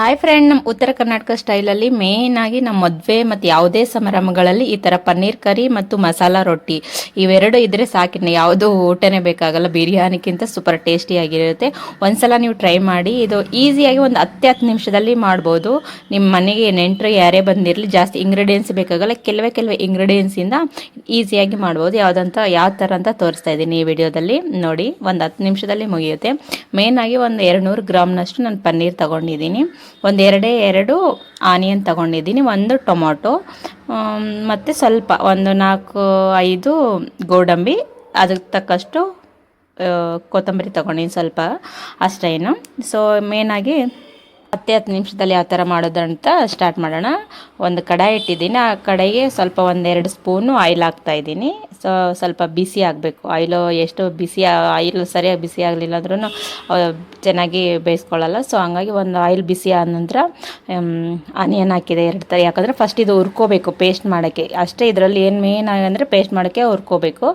Hi friend, ನಮ್ಮ ಉತ್ತರ ಕರ್ನಾಟಕ ಸ್ಟೈಲಲ್ಲಿ ಮೇನ್ ಆಗಿ ನಮ್ಮ ಮದುವೆ ಮತ್ತು ಯಾವುದೇ ಸಮಾರಂಭಗಳಲ್ಲಿ ಈ ಥರ ಪನ್ನೀರ್ ಕರಿ ಮತ್ತು ಮಸಾಲ ರೊಟ್ಟಿ ಇವೆರಡು ಇದ್ದರೆ ಸಾಕಿನ ಯಾವುದೂ ಊಟನೇ ಬೇಕಾಗಲ್ಲ. ಬಿರಿಯಾನಿಗಿಂತ ಸೂಪರ್ ಟೇಸ್ಟಿಯಾಗಿರುತ್ತೆ. ಒಂದ್ಸಲ ನೀವು ಟ್ರೈ ಮಾಡಿ. ಇದು ಈಸಿಯಾಗಿ ಒಂದು 10 ನಿಮಿಷದಲ್ಲಿ ಮಾಡ್ಬೋದು. ನಿಮ್ಮ ಮನೆಗೆ ನೆಂಟರು ಯಾರೇ ಬಂದಿರಲಿ, ಜಾಸ್ತಿ ಇಂಗ್ರೀಡಿಯೆಂಟ್ಸ್ ಬೇಕಾಗಲ್ಲ. ಕೆಲವೇ ಇಂಗ್ರೀಡಿಯೆಂಟ್ಸಿಂದ ಈಸಿಯಾಗಿ ಮಾಡ್ಬೋದು. ಯಾವ ಥರ ಅಂತ ತೋರಿಸ್ತಾ ಇದ್ದೀನಿ ಈ ವಿಡಿಯೋದಲ್ಲಿ ನೋಡಿ. ಒಂದು 10 ನಿಮಿಷದಲ್ಲಿ ಮುಗಿಯುತ್ತೆ. ಮೇಯ್ನಾಗಿ ಒಂದು 200 ಗ್ರಾಮ್ನಷ್ಟು ನಾನು ಪನ್ನೀರ್ ತೊಗೊಂಡಿದ್ದೀನಿ. ಎರಡು ಆನಿಯನ್ ತಗೊಂಡಿದ್ದೀನಿ, ಒಂದು ಟೊಮೊಟೊ, ಮತ್ತು ಸ್ವಲ್ಪ ಒಂದು 4-5 ಗೋಡಂಬಿ, ಅದಕ್ಕೆ ತಕ್ಕಷ್ಟು ಕೊತ್ತಂಬರಿ ತೊಗೊಂಡಿದ್ದೀನಿ ಸ್ವಲ್ಪ ಅಷ್ಟೇನು. ಸೊ ಮೇನಾಗಿ 10 ನಿಮಿಷದಲ್ಲಿ ಯಾವ ಥರ ಮಾಡೋದು ಅಂತ ಸ್ಟಾರ್ಟ್ ಮಾಡೋಣ. ಒಂದು ಕಡಾಯಿ ಇಟ್ಟಿದ್ದೀನಿ. ಆ ಕಡಾಯಿಗೆ ಸ್ವಲ್ಪ 1-2 ಸ್ಪೂನು ಆಯಿಲ್ ಹಾಕ್ತಾಯಿದ್ದೀನಿ. ಸೊ ಸ್ವಲ್ಪ ಬಿಸಿ ಆಗಬೇಕು ಆಯಿಲು. ಎಷ್ಟು ಬಿಸಿ ಆಯಿಲ್ ಸರಿಯಾಗಿ ಬಿಸಿ ಆಗಲಿಲ್ಲ ಅಂದ್ರೂ ಚೆನ್ನಾಗಿ ಬೇಯಿಸ್ಕೊಳ್ಳಲ್ಲ. ಸೊ ಹಂಗಾಗಿ ಒಂದು ಆಯಿಲ್ ಬಿಸಿ ಆದ ನಂತರ ಆನಿಯನ್ ಹಾಕಿದೆ 2 ಥರ. ಯಾಕಂದರೆ ಫಸ್ಟ್ ಇದು ಹುರ್ಕೋಬೇಕು ಪೇಸ್ಟ್ ಮಾಡೋಕ್ಕೆ ಅಷ್ಟೇ. ಇದರಲ್ಲಿ ಏನು ಮೇನ್ ಅಂದರೆ ಪೇಸ್ಟ್ ಮಾಡೋಕ್ಕೆ ಹುರ್ಕೋಬೇಕು.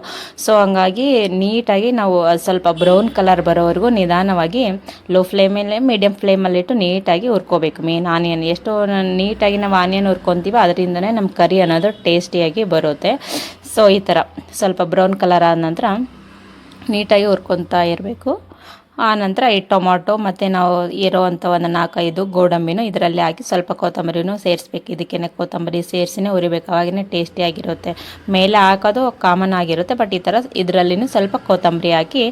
ಸೊ ಹಂಗಾಗಿ ನೀಟಾಗಿ ನಾವು ಸ್ವಲ್ಪ ಬ್ರೌನ್ ಕಲರ್ ಬರೋವರೆಗೂ ನಿಧಾನವಾಗಿ ಲೋ ಫ್ಲೇಮಲ್ಲಿ ಮೀಡಿಯಮ್ ಫ್ಲೇಮಲ್ಲಿಟ್ಟು ನೀಟಾಗಿ ಹುರ್ಕೋಬೇಕು. ಮೇನ್ ಆನಿಯನ್ ಎಷ್ಟು ನೀಟಾಗಿ ನಾವು ಆನಿಯನ್ ಹುರ್ಕೊತೀವೋ ಅದರಿಂದನೇ ನಮ್ಮ ಕರಿ ಅನ್ನೋದು ಟೇಸ್ಟಿಯಾಗಿ ಬರುತ್ತೆ. ಸೊ ಈ ಥರ ಸ್ವಲ್ಪ ಬ್ರೌನ್ ಕಲರ್ ಆದ ನಂತರ ನೀಟಾಗಿ ಹುರ್ಕೊತಾ ಇರಬೇಕು. ಆ ನಂತರ ಈ ಟೊಮಾಟೊ ಮತ್ತು ನಾವು ಇರೋವಂಥ ಒಂದು 4-5 ಗೋಡಂಬಿನೂ ಇದರಲ್ಲಿ ಹಾಕಿ ಸ್ವಲ್ಪ ಕೊತ್ತಂಬರಿನೂ ಸೇರಿಸ್ಬೇಕು. ಇದಕ್ಕೇ ಕೊತ್ತಂಬರಿ ಸೇರಿಸಿನೇ ಹುರಿಬೇಕು, ಅವಾಗೇ ಟೇಸ್ಟಿಯಾಗಿರುತ್ತೆ. ಮೇಲೆ ಹಾಕೋದು ಕಾಮನ್ ಆಗಿರುತ್ತೆ, ಬಟ್ ಈ ಥರ ಇದರಲ್ಲಿನೂ ಸ್ವಲ್ಪ ಕೊತ್ತಂಬರಿ ಹಾಕಿ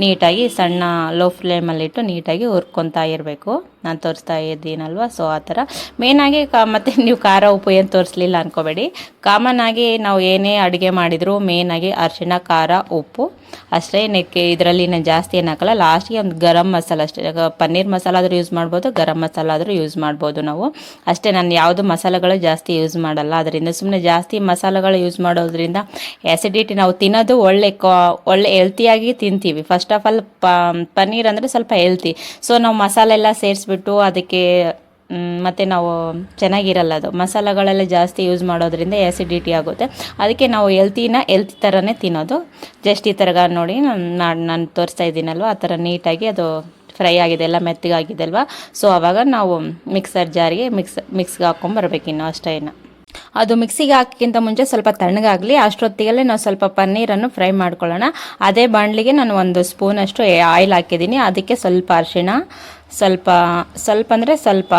ನೀಟಾಗಿ ಸಣ್ಣ ಲೋ ಫ್ಲೇಮಲ್ಲಿಟ್ಟು ನೀಟಾಗಿ ಹುರ್ಕೊತಾ ಇರಬೇಕು. ನಾನು ತೋರಿಸ್ತಾ ಇದ್ದೀನಲ್ವ. ಸೊ ಆ ಥರ ಮೇನಾಗಿ ಮತ್ತು ನೀವು ಖಾರ ಉಪ್ಪು ಏನು ತೋರಿಸ್ಲಿಲ್ಲ ಅಂದ್ಕೋಬೇಡಿ. ಕಾಮನ್ ಆಗಿ ನಾವು ಏನೇ ಅಡುಗೆ ಮಾಡಿದರೂ ಮೇನಾಗಿ ಅರಿಶಿಣ, ಖಾರ, ಉಪ್ಪು ಅಷ್ಟೇ. ಇದರಲ್ಲಿ ಜಾಸ್ತಿ ಏನು ಹಾಕಲ್ಲ. ಲಾಸ್ಟಿಗೆ ಒಂದು ಗರಂ ಮಸಾಲ ಅಷ್ಟೇ. ಪನ್ನೀರ್ ಮಸಾಲ ಆದರೂ ಯೂಸ್ ಮಾಡ್ಬೋದು, ಗರಂ ಮಸಾಲ ಆದರೂ ಯೂಸ್ ಮಾಡ್ಬೋದು ನಾವು ಅಷ್ಟೇ. ನಾನು ಯಾವುದು ಮಸಾಲೆಗಳು ಜಾಸ್ತಿ ಯೂಸ್ ಮಾಡಲ್ಲ. ಅದರಿಂದ ಸುಮ್ಮನೆ ಜಾಸ್ತಿ ಮಸಾಲೆಗಳು ಯೂಸ್ ಮಾಡೋದ್ರಿಂದ ಆ್ಯಸಿಡಿಟಿ, ನಾವು ತಿನ್ನೋದು ಒಳ್ಳೆ ಹೆಲ್ತಿಯಾಗಿ ತಿಂತೀವಿ. ಫಸ್ಟ್ ಆಫ್ ಆಲ್ ಪನ್ನೀರ್ ಅಂದರೆ ಸ್ವಲ್ಪ ಹೆಲ್ತಿ. ಸೊ ನಾವು ಮಸಾಲೆ ಎಲ್ಲ ಸೇರಿಸ್ಬಿಟ್ಟು ಅದಕ್ಕೆ ಮತ್ತು ನಾವು ಚೆನ್ನಾಗಿರಲ್ಲ. ಅದು ಮಸಾಲೆಗಳೆಲ್ಲ ಜಾಸ್ತಿ ಯೂಸ್ ಮಾಡೋದ್ರಿಂದ ಆ್ಯಸಿಡಿಟಿ ಆಗುತ್ತೆ. ಅದಕ್ಕೆ ನಾವು ಹೆಲ್ತಿ ಥರನೇ ತಿನ್ನೋದು. ಜಸ್ಟ್ ಈ ಥರ ನೋಡಿ ನಾನು ತೋರಿಸ್ತಾ ಇದ್ದೀನಲ್ವ, ಆ ಥರ ನೀಟಾಗಿ ಅದು ಫ್ರೈ ಆಗಿದೆ, ಎಲ್ಲ ಮೆತ್ತಗಾಗಿದೆ ಅಲ್ವಾ. ಸೊ ಆವಾಗ ನಾವು ಮಿಕ್ಸರ್ ಜಾರಿಗೆ ಮಿಕ್ಸ್ಗೆ ಹಾಕ್ಕೊಂಬರ್ಬೇಕು. ಇನ್ನು ಅಷ್ಟೇ. ಅದು ಮಿಕ್ಸಿಗೆ ಹಾಕೋಕ್ಕಿಂತ ಮುಂಚೆ ಸ್ವಲ್ಪ ತಣ್ಣಗಾಗಲಿ. ಅಷ್ಟೊತ್ತಿಗಲ್ಲೇ ನಾವು ಸ್ವಲ್ಪ ಪನ್ನೀರನ್ನು ಫ್ರೈ ಮಾಡ್ಕೊಳ್ಳೋಣ. ಅದೇ ಬಾಣಲಿಗೆ ನಾನು 1 ಸ್ಪೂನಷ್ಟು ಆಯಿಲ್ ಹಾಕಿದ್ದೀನಿ. ಅದಕ್ಕೆ ಸ್ವಲ್ಪ ಅರಿಶಿಣ, ಸ್ವಲ್ಪ ಅಂದರೆ ಸ್ವಲ್ಪ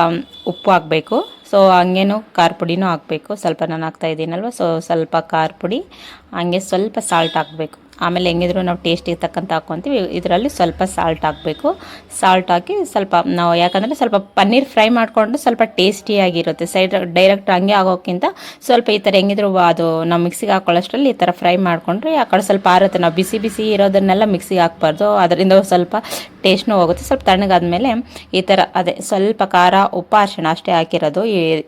ಉಪ್ಪು ಹಾಕಬೇಕು. ಸೊ ಹಂಗೇನು ಖಾರ ಪುಡಿನೂ ಹಾಕಬೇಕು. ಸ್ವಲ್ಪ ನಾನು ಹಾಕ್ತಾಯಿದ್ದೀನಲ್ವ. ಸೊ ಸ್ವಲ್ಪ ಖಾರ ಪುಡಿ, ಹಂಗೆ ಸ್ವಲ್ಪ ಸಾಲ್ಟ್ ಹಾಕಬೇಕು. ಆಮೇಲೆ ಹೆಂಗಿದ್ರು ನಾವು ಟೇಸ್ಟಿಗೆ ತಕ್ಕಂತ ಹಾಕ್ಕೊತೀವಿ. ಇದರಲ್ಲಿ ಸ್ವಲ್ಪ ಸಾಲ್ಟ್ ಹಾಕಬೇಕು. ಸಾಲ್ಟ್ ಹಾಕಿ ಸ್ವಲ್ಪ ನಾವು, ಯಾಕಂದರೆ ಸ್ವಲ್ಪ ಪನ್ನೀರ್ ಫ್ರೈ ಮಾಡಿಕೊಂಡು ಸ್ವಲ್ಪ ಟೇಸ್ಟಿಯಾಗಿರುತ್ತೆ. ಡೈರೆಕ್ಟ್ ಹಂಗೆ ಆಗೋಕ್ಕಿಂತ ಸ್ವಲ್ಪ ಈ ಥರ ಹೆಂಗಿದ್ರು ಅದು ನಾವು ಮಿಕ್ಸಿಗೆ ಹಾಕೊಳ್ಳೋಷ್ಟರಲ್ಲಿ ಈ ಥರ ಫ್ರೈ ಮಾಡಿಕೊಂಡ್ರೆ ಆ ಕಡೆ ಸ್ವಲ್ಪ ಆರುತ್ತೆ. ನಾವು ಬಿಸಿ ಇರೋದನ್ನೆಲ್ಲ ಮಿಕ್ಸಿಗೆ ಹಾಕ್ಬಾರ್ದು, ಅದರಿಂದ ಸ್ವಲ್ಪ ಟೇಸ್ಟ್ನೂ ಹೋಗುತ್ತೆ. ಸ್ವಲ್ಪ ತಣ್ಣಗಾದ್ಮೇಲೆ ಈ ಥರ ಅದೇ ಸ್ವಲ್ಪ ಖಾರ, ಉಪ್ಪು, ಅರಿಶಿಣ ಅಷ್ಟೇ ಹಾಕಿರೋದು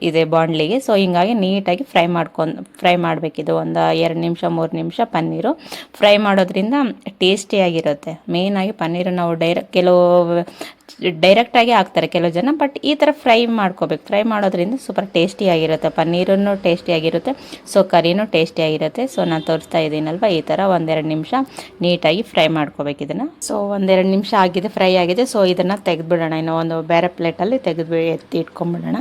ಇದೆ ಬಾಣಲಿಗೆ. ಸೊ ಹಿಂಗಾಗಿ ನೀಟಾಗಿ ಫ್ರೈ ಮಾಡಬೇಕಿದು ಒಂದು 2 ನಿಮಿಷ 3 ನಿಮಿಷ. ಪನ್ನೀರು ಫ್ರೈ ಮಾಡೋದ್ರಿಂದ ಟೇಸ್ಟಿಯಾಗಿರುತ್ತೆ. ಮೇಯ್ನಾಗಿ ಪನ್ನೀರು ನಾವು ಡೈರೆಕ್ಟಾಗಿ ಹಾಕ್ತಾರೆ ಕೆಲವು ಜನ, ಬಟ್ ಈ ಥರ ಫ್ರೈ ಮಾಡ್ಕೋಬೇಕು. ಫ್ರೈ ಮಾಡೋದ್ರಿಂದ ಸೂಪರ್ ಟೇಸ್ಟಿಯಾಗಿರುತ್ತೆ. ಪನ್ನೀರನ್ನು ಟೇಸ್ಟಿಯಾಗಿರುತ್ತೆ, ಸೊ ಕರಿನೂ ಟೇಸ್ಟಿಯಾಗಿರುತ್ತೆ. ಸೊ ನಾನು ತೋರಿಸ್ತಾ ಇದ್ದೀನಲ್ವ, ಈ ಥರ 1-2 ನಿಮಿಷ ನೀಟಾಗಿ ಫ್ರೈ ಮಾಡ್ಕೋಬೇಕು ಇದನ್ನು. ಸೊ 1-2 ನಿಮಿಷ ಆಗಿದೆ, ಫ್ರೈ ಆಗಿದೆ. ಸೊ ಇದನ್ನು ತೆಗೆದುಬಿಡೋಣ. ಇನ್ನು ಒಂದು ಬೇರೆ ಪ್ಲೇಟಲ್ಲಿ ಎತ್ತಿ ಇಟ್ಕೊಂಡ್ಬಿಡೋಣ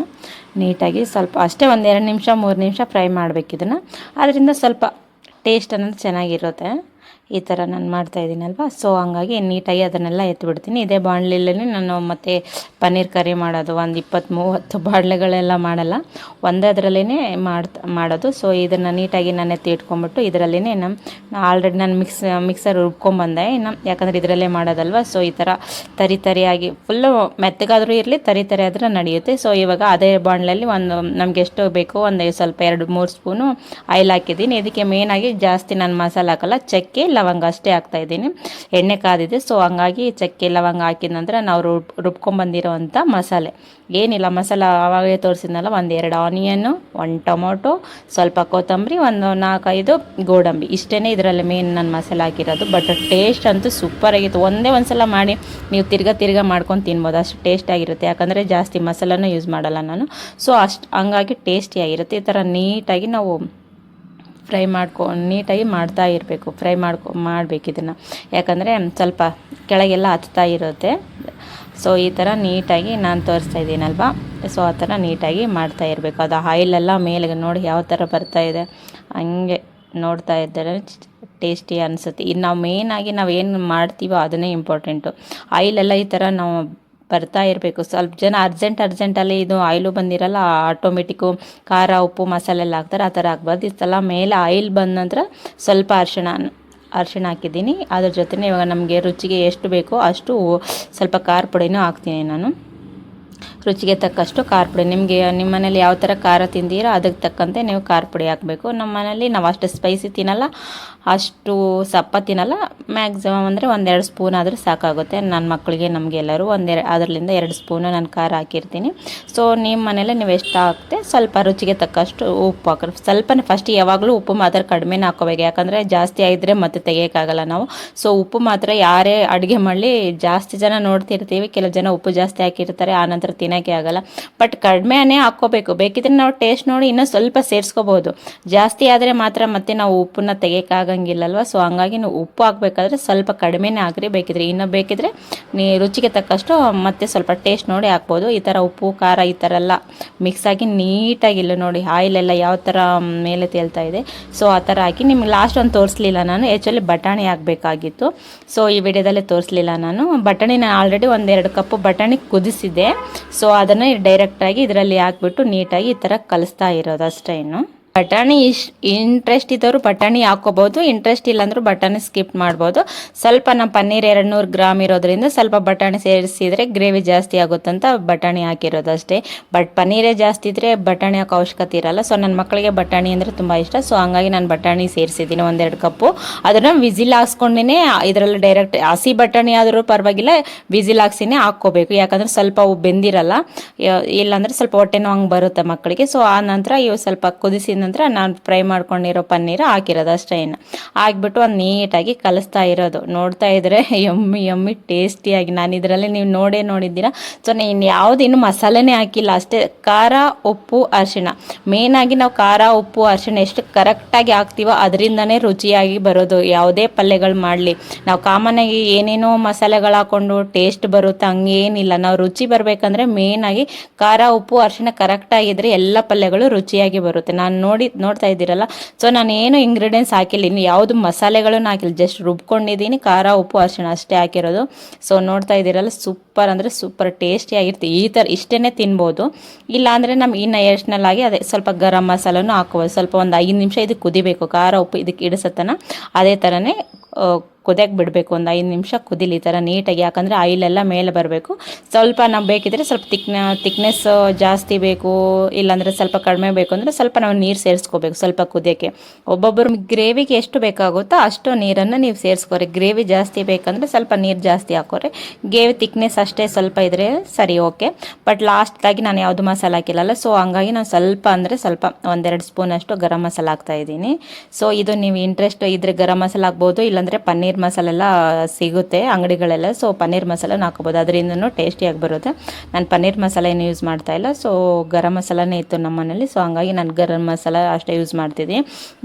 ನೀಟಾಗಿ. ಸ್ವಲ್ಪ ಅಷ್ಟೇ 1-2 ನಿಮಿಷ 3 ನಿಮಿಷ ಫ್ರೈ ಮಾಡಬೇಕು ಇದನ್ನು. ಅದರಿಂದ ಸ್ವಲ್ಪ ಟೇಸ್ಟ್ ಅನ್ನೋದು ಚೆನ್ನಾಗಿರುತ್ತೆ. ಈ ಥರ ನಾನು ಮಾಡ್ತಾಯಿದ್ದೀನಲ್ವ. ಸೊ ಹಂಗಾಗಿ ನೀಟಾಗಿ ಅದನ್ನೆಲ್ಲ ಎತ್ತಿಬಿಡ್ತೀನಿ. ಇದೇ ಬಾಣಲೆಯಲ್ಲೇ ನಾನು ಮತ್ತೆ ಪನ್ನೀರ್ ಕರಿ ಮಾಡೋದು. ಒಂದು 20-30 ಬಾಣಲೆಗಳೆಲ್ಲ ಮಾಡಲ್ಲ, ಒಂದರಲ್ಲೇ ಮಾಡೋದು. ಸೊ ಇದನ್ನು ನೀಟಾಗಿ ನಾನು ಎತ್ತಿ ಇಟ್ಕೊಂಡ್ಬಿಟ್ಟು ಇದರಲ್ಲೇ ಆಲ್ರೆಡಿ ನಾನು ಮಿಕ್ಸರ್ ರುಬ್ಕೊಂಬಂದೆ. ಯಾಕಂದರೆ ಇದರಲ್ಲೇ ಮಾಡೋದಲ್ವ. ಸೊ ಈ ಥರ ತರಿಯಾಗಿ ಫುಲ್ಲು ಮೆತ್ತಗಾದರೂ ಇರಲಿ, ತರಿ ಆದರೂ ನಡೆಯುತ್ತೆ. ಸೊ ಇವಾಗ ಅದೇ ಬಾಣಲೆಯಲ್ಲಿ ನಮಗೆ ಎಷ್ಟು ಬೇಕೋ ಸ್ವಲ್ಪ 2-3 ಸ್ಪೂನು ಆಯಿಲ್ ಹಾಕಿದ್ದೀನಿ. ಇದಕ್ಕೆ ಮೇನಾಗಿ ಜಾಸ್ತಿ ನಾನು ಮಸಾಲೆ ಹಾಕಲ್ಲ, ಚಕ್ಕೆ ಲವಂಗ ಅಷ್ಟೇ ಹಾಕ್ತಾಯಿದ್ದೀನಿ. ಎಣ್ಣೆ ಕಾದಿದೆ. ಸೊ ಹಂಗಾಗಿ ಚಕ್ಕೆ ಲವಂಗ ಹಾಕಿದ ನಂತರ ನಾವು ರುಬ್ಕೊಂಬಂದಿರೋವಂಥ ಮಸಾಲೆ ಏನಿಲ್ಲ. ಮಸಾಲ ಆವಾಗಲೇ ತೋರಿಸಿದ್ನಲ್ಲ, 1-2 ಆನಿಯನ್ನು, 1 ಟೊಮೊಟೊ, ಸ್ವಲ್ಪ ಕೊತ್ತಂಬರಿ, 4-5 ಗೋಡಂಬಿ, ಇಷ್ಟೇ ಇದರಲ್ಲಿ ಮೇನ್ ನಾನು ಮಸಾಲೆ ಹಾಕಿರೋದು. ಬಟ್ ಟೇಸ್ಟ್ ಅಂತೂ ಸೂಪರ್ ಆಗಿತ್ತು. ಒಂದು ಸಲ ಮಾಡಿ ನೀವು ತಿರ್ಗಾ ಮಾಡ್ಕೊಂಡು ತಿನ್ಬೋದು, ಅಷ್ಟು ಟೇಸ್ಟಿಯಾಗಿರುತ್ತೆ. ಯಾಕಂದರೆ ಜಾಸ್ತಿ ಮಸಾಲನೂ ಯೂಸ್ ಮಾಡಲ್ಲ ನಾನು. ಸೊ ಹಂಗಾಗಿ ಟೇಸ್ಟಿಯಾಗಿರುತ್ತೆ. ಈ ಥರ ನೀಟಾಗಿ ನಾವು ನೀಟಾಗಿ ಮಾಡ್ತಾ ಇರಬೇಕು. ಮಾಡಬೇಕು ಇದನ್ನು. ಯಾಕಂದರೆ ಸ್ವಲ್ಪ ಕೆಳಗೆಲ್ಲ ಹತ್ತಾ ಇರುತ್ತೆ. ಸೊ ಈ ಥರ ನೀಟಾಗಿ ನಾನು ತೋರಿಸ್ತಾ ಇದ್ದೀನಲ್ವ, ಸೊ ಆ ಥರ ನೀಟಾಗಿ ಮಾಡ್ತಾ ಇರಬೇಕು. ಅದು ಆಯಿಲೆಲ್ಲ ಮೇಲೆ ನೋಡಿ ಯಾವ ಥರ ಬರ್ತಾ ಇದೆ, ಹಂಗೆ ನೋಡ್ತಾ ಇದ್ದರೆ ಟೇಸ್ಟಿ ಅನಿಸುತ್ತೆ. ಇನ್ನು ನಾವು ಮೇಯ್ನಾಗಿ ನಾವು ಏನು ಮಾಡ್ತೀವೋ ಅದನ್ನೇ ಇಂಪಾರ್ಟೆಂಟು. ಆಯಿಲೆಲ್ಲ ಈ ಥರ ನಾವು ಬರ್ತಾ ಇರಬೇಕು. ಸ್ವಲ್ಪ ಜನ ಅರ್ಜೆಂಟಲ್ಲಿ ಇದು ಆಯಿಲು ಬಂದಿರಲ್ಲ, ಆಟೋಮೆಟಿಕ್ಕು ಖಾರ ಉಪ್ಪು ಮಸಾಲೆ ಎಲ್ಲ ಹಾಕ್ತಾರೆ, ಆ ಥರ ಹಾಕ್ಬಾರ್ದು. ಈ ಸಲ ಮೇಲೆ ಆಯಿಲ್ ಬಂದ ನಂತರ ಸ್ವಲ್ಪ ಅರಿಶಿಣ ಹಾಕಿದ್ದೀನಿ. ಅದ್ರ ಜೊತೆ ಇವಾಗ ನಮಗೆ ರುಚಿಗೆ ಎಷ್ಟು ಬೇಕೋ ಅಷ್ಟು ಸ್ವಲ್ಪ ಖಾರ ಪುಡಿನೂ ಹಾಕ್ತೀನಿ ನಾನು. ರುಚಿಗೆ ತಕ್ಕಷ್ಟು ಖಾರ ಪುಡಿ, ನಿಮ್ಮ ಮನೇಲಿ ಯಾವ ಥರ ಖಾರ ತಿಂದಿರೋ ಅದಕ್ಕೆ ತಕ್ಕಂತೆ ನೀವು ಖಾರ ಪುಡಿ ಹಾಕಬೇಕು. ನಮ್ಮ ಮನೇಲಿ ನಾವು ಅಷ್ಟು ಸ್ಪೈಸಿ ತಿನ್ನಲ್ಲ, ಅಷ್ಟು ಸಪ್ಪ ತಿನ್ನಲ್ಲ. ಮ್ಯಾಕ್ಸಿಮಮ್ ಅಂದರೆ 1-2 ಸ್ಪೂನ್ ಆದರೆ ಸಾಕಾಗುತ್ತೆ. ನನ್ನ ಮಕ್ಕಳಿಗೆ ನಮಗೆಲ್ಲರೂ ಅದರಿಂದ 2 ಸ್ಪೂನು ನಾನು ಖಾರ ಹಾಕಿರ್ತೀನಿ. ಸೊ ನಿಮ್ಮ ಮನೇಲಿ ನೀವು ಎಷ್ಟು ಹಾಕ್ತೆ ಸ್ವಲ್ಪ ರುಚಿಗೆ ತಕ್ಕಷ್ಟು ಉಪ್ಪು ಹಾಕ್ರಿ. ಸ್ವಲ್ಪನೇ ಫಸ್ಟ್ ಯಾವಾಗಲೂ ಉಪ್ಪು ಮಾತ್ರ ಕಡಿಮೆನೇ ಹಾಕೋಬೇಕು, ಯಾಕಂದರೆ ಜಾಸ್ತಿ ಆಗಿದ್ರೆ ಮತ್ತೆ ತೆಗಿಯೋಕ್ಕಾಗಲ್ಲ ನಾವು. ಸೊ ಉಪ್ಪು ಮಾತ್ರ ಯಾರೇ ಅಡುಗೆ ಮಾಡಲಿ, ಜಾಸ್ತಿ ಜನ ನೋಡ್ತಿರ್ತೀವಿ, ಕೆಲವು ಜನ ಉಪ್ಪು ಜಾಸ್ತಿ ಹಾಕಿರ್ತಾರೆ, ಆನಂತರ ತಿನ್ನೋಕ್ಕೆ ಆಗಲ್ಲ. ಬಟ್ ಕಡಿಮೆನೇ ಹಾಕ್ಕೋಬೇಕು. ಬೇಕಿದ್ರೆ ನಾವು ಟೇಸ್ಟ್ ನೋಡಿ ಇನ್ನೂ ಸ್ವಲ್ಪ ಸೇರಿಸ್ಕೋಬೋದು. ಜಾಸ್ತಿ ಆದರೆ ಮಾತ್ರ ಮತ್ತೆ ನಾವು ಉಪ್ಪನ್ನ ತೆಗಿಯೋಕ್ಕಾಗಂಗಿಲ್ಲಲ್ವ. ಸೊ ಹಂಗಾಗಿ ನೀವು ಉಪ್ಪು ಹಾಕಬೇಕಾದ್ರೆ ಸ್ವಲ್ಪ ಕಡಿಮೆನೇ ಹಾಕ್ರಿ. ಬೇಕಿದ್ರೆ ಇನ್ನೂ ಬೇಕಿದ್ರೆ ರುಚಿಗೆ ತಕ್ಕಷ್ಟು ಮತ್ತೆ ಸ್ವಲ್ಪ ಟೇಸ್ಟ್ ನೋಡಿ ಹಾಕ್ಬೋದು. ಈ ಥರ ಉಪ್ಪು ಖಾರ ಈ ಥರ ಎಲ್ಲ ಮಿಕ್ಸ್ ಆಗಿ ನೀಟಾಗಿಲ್ಲ ನೋಡಿ, ಆಯಿಲೆಲ್ಲ ಯಾವ ಥರ ಮೇಲೆ ತೇಲ್ತಾ ಇದೆ. ಸೊ ಆ ಥರ ಹಾಕಿ ನಿಮ್ಗೆ ಲಾಸ್ಟ್ ಒಂದು ತೋರಿಸ್ಲಿಲ್ಲ ನಾನು, ಆ್ಯಕ್ಚುಲಿ ಬಟಾಣಿ ಹಾಕಬೇಕಾಗಿತ್ತು. ಸೊ ಈ ವಿಡಿಯೋದಲ್ಲೇ ತೋರಿಸ್ಲಿಲ್ಲ ನಾನು. ಬಟಾಣಿ ನಾನು ಆಲ್ರೆಡಿ 1-2 ಕಪ್ಪು ಬಟಾಣಿ ಕುದಿಸಿದ್ದೆ. ಸೊ ಅದನ್ನು ಡೈರೆಕ್ಟಾಗಿ ಇದರಲ್ಲಿ ಹಾಕ್ಬಿಟ್ಟು ನೀಟಾಗಿ ಈ ಥರ ಕಲಿಸ್ತಾ ಇರೋದು ಅಷ್ಟೇ. ಇನ್ನು ಬಟಾಣಿ ಇಂಟ್ರೆಸ್ಟ್ ಇದ್ದವರು ಬಟಾಣಿ ಹಾಕೋಬೋದು, ಇಂಟ್ರೆಸ್ಟ್ ಇಲ್ಲಾಂದ್ರೂ ಬಟಾಣಿ ಸ್ಕಿಪ್ ಮಾಡ್ಬೋದು. ಸ್ವಲ್ಪ ನಮ್ಮ ಪನ್ನೀರ್ 200 ಗ್ರಾಮ್ ಇರೋದ್ರಿಂದ ಸ್ವಲ್ಪ ಬಟಾಣಿ ಸೇರಿಸಿದರೆ ಗ್ರೇವಿ ಜಾಸ್ತಿ ಆಗುತ್ತಂತ ಬಟಾಣಿ ಹಾಕಿರೋದು ಅಷ್ಟೇ. ಬಟ್ ಪನ್ನೀರೇ ಜಾಸ್ತಿ ಇದ್ದರೆ ಬಟಾಣಿ ಹಾಕೋ ಅವಶ್ಯಕತೆ ಇರಲ್ಲ. ಸೊ ನನ್ನ ಮಕ್ಕಳಿಗೆ ಬಟಾಣಿ ಅಂದರೆ ತುಂಬ ಇಷ್ಟ. ಸೊ ಹಂಗಾಗಿ ನಾನು ಬಟಾಣಿ ಸೇರಿಸಿದ್ದೀನಿ 1-2 ಕಪ್ಪು. ಅದನ್ನು ವಿಸಿಲ್ ಹಾಕ್ಸ್ಕೊಂಡಿನೇ ಇದರಲ್ಲಿ ಡೈರೆಕ್ಟ್ ಹಸಿ ಬಟಾಣಿ ಆದರೂ ಪರವಾಗಿಲ್ಲ, ವಿಸಿಲ್ ಹಾಕ್ಸಿನೇ ಹಾಕ್ಕೋಬೇಕು. ಯಾಕಂದರೆ ಸ್ವಲ್ಪ ಅವು ಬೆಂದಿರಲ್ಲ, ಇಲ್ಲಾಂದರೆ ಸ್ವಲ್ಪ ಹೊಟ್ಟೆ ನೋವು ಹಂಗೆ ಬರುತ್ತೆ ಮಕ್ಕಳಿಗೆ. ಸೊ ಆ ನಂತರ ಇವು ಸ್ವಲ್ಪ ಕುದಿಸಿದ ನಂತರ ನಾನು ಫ್ರೈ ಮಾಡ್ಕೊಂಡಿರೋ ಪನ್ನೀರು ಹಾಕಿರೋದು ಅಷ್ಟೇ. ಏನು ಹಾಕ್ಬಿಟ್ಟು ಒಂದು ನೀಟಾಗಿ ಕಲಿಸ್ತಾ ಇರೋದು. ನೋಡ್ತಾ ಇದ್ರೆ ಯಮ್ಮಿ ಟೇಸ್ಟಿಯಾಗಿ, ನಾನು ಇದರಲ್ಲಿ ನೀವು ನೋಡಿದ್ದೀರಾ. ಸೊ ಇನ್ನು ಯಾವುದು ಇನ್ನು ಮಸಾಲೆನೇ ಹಾಕಿಲ್ಲ, ಅಷ್ಟೇ ಖಾರ ಉಪ್ಪು ಅರಿಶಿಣ. ಮೇಯ್ನಾಗಿ ನಾವು ಖಾರ ಉಪ್ಪು ಅರಿಶಿಣ ಎಷ್ಟು ಕರೆಕ್ಟಾಗಿ ಹಾಕ್ತೀವೋ ಅದರಿಂದನೇ ರುಚಿಯಾಗಿ ಬರೋದು. ಯಾವುದೇ ಪಲ್ಯಗಳು ಮಾಡಲಿ ನಾವು ಕಾಮನ್ನಾಗಿ ಏನೇನೋ ಮಸಾಲೆಗಳು ಹಾಕ್ಕೊಂಡು ಟೇಸ್ಟ್ ಬರುತ್ತೆ ಹಂಗೇನಿಲ್ಲ. ನಾವು ರುಚಿ ಬರಬೇಕಂದ್ರೆ ಮೇಯ್ನಾಗಿ ಖಾರ ಉಪ್ಪು ಅರಿಶಿಣ ಕರೆಕ್ಟಾಗಿದ್ದರೆ ಎಲ್ಲ ಪಲ್ಯಗಳು ರುಚಿಯಾಗಿ ಬರುತ್ತೆ. ನಾನು ನೋಡ್ತಾ ಇದ್ದೀರಲ್ಲ. ಸೊ ನಾನು ಏನು ಇಂಗ್ರೀಡಿಯೆಂಟ್ಸ್ ಹಾಕಿಲ್ಲ, ಇನ್ನು ಯಾವುದು ಮಸಾಲೆಗಳನ್ನು ಹಾಕಿಲ್ಲ, ಜಸ್ಟ್ ರುಬ್ಕೊಂಡಿದ್ದೀನಿ, ಖಾರ ಉಪ್ಪು ಅರಿಶಿಣ ಅಷ್ಟೇ ಹಾಕಿರೋದು. ಸೊ ನೋಡ್ತಾ ಇದ್ದೀರಲ್ಲ, ಸೂಪರ್ ಅಂದರೆ ಸೂಪರ್ ಟೇಸ್ಟಿ ಆಗಿರುತ್ತೆ. ಈ ಥರ ಇಷ್ಟೇ ತಿನ್ಬೋದು. ಇಲ್ಲಾಂದರೆ ನಮ್ಗೆ ಇನ್ನು ಎಷ್ಟನಲ್ಲಾಗಿ ಅದೇ ಸ್ವಲ್ಪ ಗರಂ ಮಸಾಲನೂ ಹಾಕೋಬೋದು. ಸ್ವಲ್ಪ ಒಂದು 5 ನಿಮಿಷ ಇದಕ್ಕೆ ಕುದಿಬೇಕು, ಖಾರ ಉಪ್ಪು ಇದಕ್ಕೆ ಇಡಿಸತ್ತನ ಅದೇ ಥರನೇ ಕುದಿಯಕ್ಕೆ ಬಿಡಬೇಕು. ಒಂದು 5 ನಿಮಿಷ ಕುದಿಲಿ ಈ ಥರ ನೀಟಾಗಿ, ಯಾಕಂದರೆ ಆಯಿಲೆಲ್ಲ ಮೇಲೆ ಬರಬೇಕು. ಸ್ವಲ್ಪ ನಾವು ಬೇಕಿದ್ರೆ ಸ್ವಲ್ಪ ತಿಕ್ನೆಸ್ ಜಾಸ್ತಿ ಬೇಕು, ಇಲ್ಲಾಂದರೆ ಸ್ವಲ್ಪ ಕಡಿಮೆ ಬೇಕು ಅಂದರೆ ಸ್ವಲ್ಪ ನಾವು ನೀರು ಸೇರಿಸ್ಕೋಬೇಕು ಸ್ವಲ್ಪ ಕುದಿಯೋಕ್ಕೆ. ಒಬ್ಬೊಬ್ಬರು ಗ್ರೇವಿಗೆ ಎಷ್ಟು ಬೇಕಾಗುತ್ತೋ ಅಷ್ಟು ನೀರನ್ನು ನೀವು ಸೇರಿಸ್ಕೋರಿ. ಗ್ರೇವಿ ಜಾಸ್ತಿ ಬೇಕಂದರೆ ಸ್ವಲ್ಪ ನೀರು ಜಾಸ್ತಿ ಹಾಕೋರಿ. ಗ್ರೇವಿ ತಿಕ್ನೆಸ್ ಅಷ್ಟೇ ಸ್ವಲ್ಪ ಇದ್ರೆ ಸರಿ, ಓಕೆ. ಬಟ್ ಲಾಸ್ಟಾಗಿ ನಾನು ಯಾವುದು ಮಸಾಲೆ ಹಾಕಿಲ್ಲಲ್ಲ, ಸೊ ಹಂಗಾಗಿ ನಾನು ಸ್ವಲ್ಪ ಅಂದರೆ ಸ್ವಲ್ಪ 1-2 ಸ್ಪೂನ್ ಅಷ್ಟು ಗರಂ ಮಸಾಲ ಹಾಕ್ತಾ ಇದ್ದೀನಿ. ಸೊ ಇದು ನೀವು ಇಂಟ್ರೆಸ್ಟ್ ಇದ್ರೆ ಗರಂ ಮಸಾಲ ಹಾಕ್ಬೋದು, ಇಲ್ಲಾಂದರೆ ಪನ್ನೀರ್ ಮಸಾಲೆಲ್ಲ ಸಿಗುತ್ತೆ ಅಂಗಡಿಗಳೆಲ್ಲ. ಸೊ ಪನ್ನೀರ್ ಮಸಾಲೆನ ಹಾಕೋಬೋದು, ಅದರಿಂದನೂ ಟೇಸ್ಟಿಯಾಗಿ ಬರುತ್ತೆ. ನಾನು ಪನ್ನೀರ್ ಮಸಾಲೆ ಏನು ಯೂಸ್ ಮಾಡ್ತಾ ಇಲ್ಲ. ಸೊ ಗರಂ ಮಸಾಲನೇ ಇತ್ತು ನಮ್ಮ ಮನೇಲಿ. ಸೊ ಹಂಗಾಗಿ ನಾನು ಗರಂ ಮಸಾಲ ಅಷ್ಟೇ ಯೂಸ್ ಮಾಡ್ತಿದ್ದೀನಿ.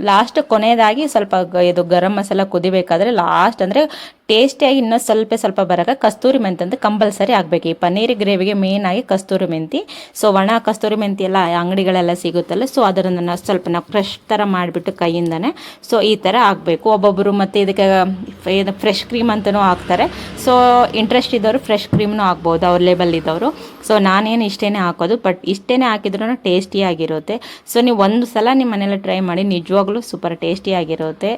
ಲಾಸ್ಟ್ ಕೊನೆಯದಾಗಿ ಸ್ವಲ್ಪ ಇದು ಗರಂ ಮಸಾಲ ಕುದಿಬೇಕಾದ್ರೆ ಲಾಸ್ಟ್ ಅಂದರೆ ಟೇಸ್ಟಿಯಾಗಿ ಇನ್ನೂ ಸ್ವಲ್ಪ ಬರೋಕ್ಕೆ ಕಸ್ತೂರಿ ಮೆಂತಿ ಅಂತ ಕಂಪಲ್ಸರಿ ಆಗಬೇಕು. ಈ ಪನ್ನೀರ್ ಗ್ರೇವಿಗೆ ಮೇನ್ ಆಗಿ ಕಸ್ತೂರಿ ಮೆಂತಿ. ಸೊ ಒಣ ಕಸ್ತೂರಿ ಮೆಂತಿ ಎಲ್ಲ ಅಂಗಡಿಗಳೆಲ್ಲ ಸಿಗುತ್ತಲ್ಲ, ಸೊ ಅದನ್ನು ಸ್ವಲ್ಪ ನಾವು ಫ್ರೆಶ್ ಥರ ಮಾಡಿಬಿಟ್ಟು ಕೈಯಿಂದನೇ ಸೊ ಈ ಥರ ಹಾಕಬೇಕು. ಒಬ್ಬೊಬ್ಬರು ಮತ್ತು ಇದಕ್ಕೆ ಫ್ರೆಶ್ ಕ್ರೀಮ್ ಅಂತಲೂ ಹಾಕ್ತಾರೆ. ಸೊ ಇಂಟ್ರೆಸ್ಟ್ ಇದ್ದವರು ಫ್ರೆಶ್ ಕ್ರೀಮ್ನೂ ಹಾಕ್ಬೋದು, ಅವೈಲೇಬಲ್ ಇದ್ದವರು. ಸೊ ನಾನೇನು ಇಷ್ಟೇ ಹಾಕೋದು, ಬಟ್ ಇಷ್ಟೇ ಹಾಕಿದ್ರೂ ಟೇಸ್ಟಿಯಾಗಿರುತ್ತೆ. ಸೊ ನೀವು ಒಂದು ಸಲ ನಿಮ್ಮ ಮನೇಲಿ ಟ್ರೈ ಮಾಡಿ, ನಿಜವಾಗ್ಲೂ ಸೂಪರ್ ಟೇಸ್ಟಿಯಾಗಿರುತ್ತೆ.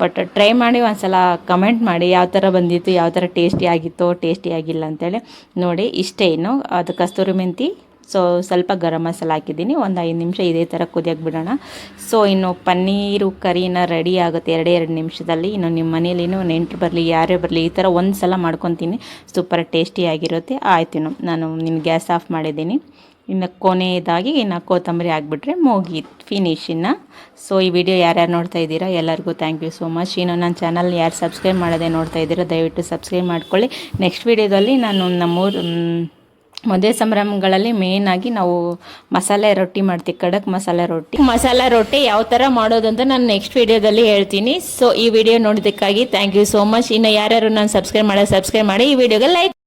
ಬಟ್ ಟ್ರೈ ಮಾಡಿ ಒಂದ್ಸಲ ಕಮೆಂಟ್ ಮಾಡಿ ಯಾವ ಥರ ಬಂದಿತ್ತು, ಯಾವ ಥರ ಟೇಸ್ಟಿ ಆಗಿತ್ತು, ಟೇಸ್ಟಿ ಆಗಿಲ್ಲ ಅಂತೇಳಿ ನೋಡಿ. ಇಷ್ಟೇ, ಇನ್ನು ಅದು ಕಸ್ತೂರಿ ಮೆಂತಿ, ಸೊ ಸ್ವಲ್ಪ ಗರಂ ಮಸಾಲ ಹಾಕಿದ್ದೀನಿ. ಒಂದು 5 ನಿಮಿಷ ಇದೇ ಥರ ಕುದಿಯೋಕೆ ಬಿಡೋಣ. ಸೊ ಇನ್ನು ಪನ್ನೀರು ಕರಿನ ರೆಡಿ ಆಗುತ್ತೆ 2 ನಿಮಿಷದಲ್ಲಿ. ಇನ್ನು ನಿಮ್ಮ ಮನೇಲಿ ನೆಂಟರು ಬರಲಿ ಯಾರೇ ಬರಲಿ ಈ ಥರ ಒಂದು ಸಲ ಮಾಡ್ಕೊತೀನಿ, ಸೂಪರ್ ಟೇಸ್ಟಿಯಾಗಿರುತ್ತೆ. ಆಯ್ತು, ನಾನು ನಿಮ್ಗೆ ಗ್ಯಾಸ್ ಆಫ್ ಮಾಡಿದ್ದೀನಿ. ಇನ್ನು ಕೊನೆಯದಾಗಿ ಇನ್ನು ಕೊತ್ತಂಬರಿ ಹಾಕ್ಬಿಟ್ರೆ ಮುಗೀತು, ಫಿನಿಶ್. ಇನ್ನು ಸೊ ಈ ವಿಡಿಯೋ ಯಾರ್ಯಾರು ನೋಡ್ತಾ ಇದ್ದೀರಾ ಎಲ್ಲರಿಗೂ ಥ್ಯಾಂಕ್ ಯು ಸೋ ಮಚ್. ಇನ್ನು ನನ್ನ ಚಾನಲ್ ಯಾರು ಸಬ್ಸ್ಕ್ರೈಬ್ ಮಾಡೋದೇ ನೋಡ್ತಾ ಇದ್ದೀರಾ ದಯವಿಟ್ಟು ಸಬ್ಸ್ಕ್ರೈಬ್ ಮಾಡ್ಕೊಳ್ಳಿ. ನೆಕ್ಸ್ಟ್ ವಿಡಿಯೋದಲ್ಲಿ ನಾನು ನಮ್ಮೂರು ಮದುವೆ ಸಂಭ್ರಮಗಳಲ್ಲಿ ಮೇಯ್ನಾಗಿ ನಾವು ಮಸಾಲೆ ರೊಟ್ಟಿ ಮಾಡ್ತೀವಿ, ಖಡಕ್ ಮಸಾಲೆ ರೊಟ್ಟಿ ಯಾವ ಥರ ಮಾಡೋದು ಅಂತ ನಾನು ನೆಕ್ಸ್ಟ್ ವಿಡಿಯೋದಲ್ಲಿ ಹೇಳ್ತೀನಿ. ಸೊ ಈ ವಿಡಿಯೋ ನೋಡೋದಕ್ಕಾಗಿ ಥ್ಯಾಂಕ್ ಯು ಸೋ ಮಚ್. ಇನ್ನು ಯಾರ್ಯಾರು ನಾನು ಸಬ್ಸ್ಕ್ರೈಬ್ ಮಾಡಿ ಈ ವಿಡಿಯೋಗೆ ಲೈಕ್